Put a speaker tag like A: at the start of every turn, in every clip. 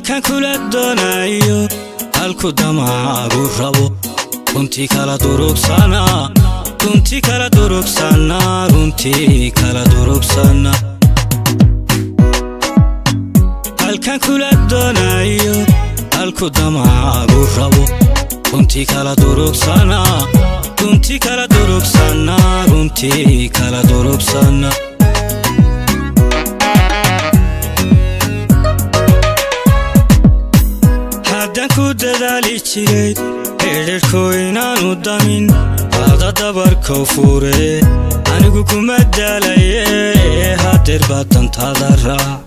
A: halkan kula doonayo halku damaagu rabo runtii kala durugsana runtii kala durugsana runtii kala durugsana halkan kula doonayo halku damaagu rabo runtii kala durugsana runtii kala durugsana runtii kala durugsana ku dadaali jiray xiriirku inaanu damin hada dabarka fure anigu kuma daalaye hadeer badantaada raac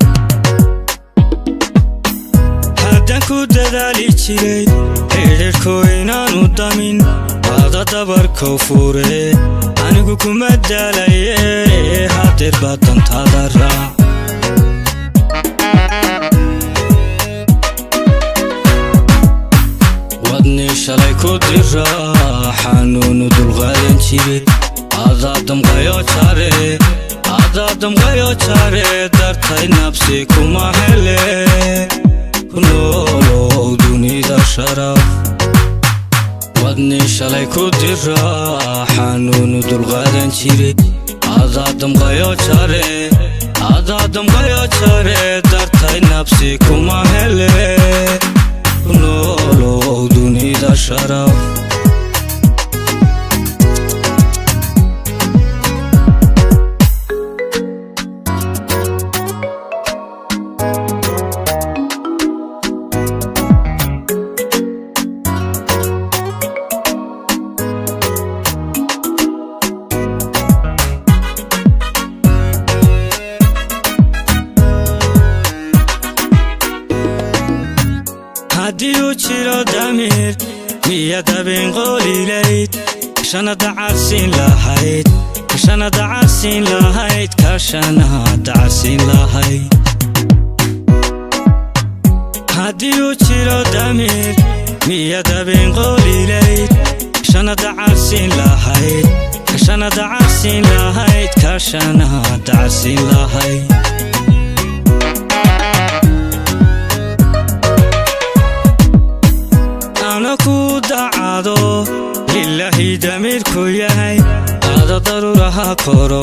A: haddaan ku dadaali jiray xiriirku inaanu damin hada dabarka fure anigu kuma daalaye hadeer badantaada raac shalay ku dira xanuun dulqaadan jiray adadam qayo jare dartay nafsi kuma hele kunoolow dunida sharaf wadni shalay ku dira xanuun dulqaadan jiray adadam qayo jare dartay nafsi kuma hele kunoolow dunida sharaf haddii uu jiro damiir miyada been qolilayd kashanada carsin lahayd kashanada carsin lahayd haddii uu jiro damiir miyada been qolilayd kashanada carsin lahayd kashanada carsin lahayd ku dacado lillahi damirku yahay ada daruraha koro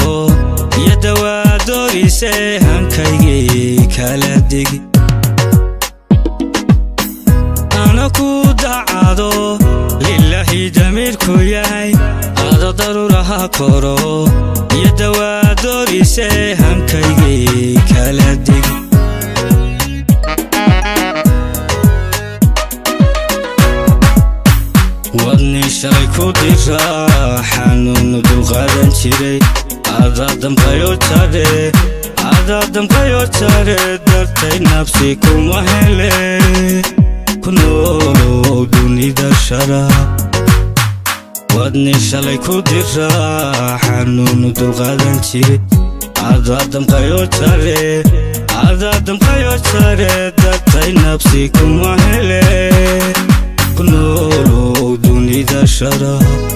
A: yada waa doogise hankaygii kala digi ana ku dacado lillahi damirku yahay ada daruraha koro yada waa doogise hankaygii kala digi wadni shalay ku dira xanuun dulqaadan jiray adadam qayo jare dartay nafsi kuma hele kunoolow dunida sharaf wadni shalay ku dira xanuun dulqaadan jiray adadam qayo jare dartay nafsi kuma hele kunoolow dunida sharaf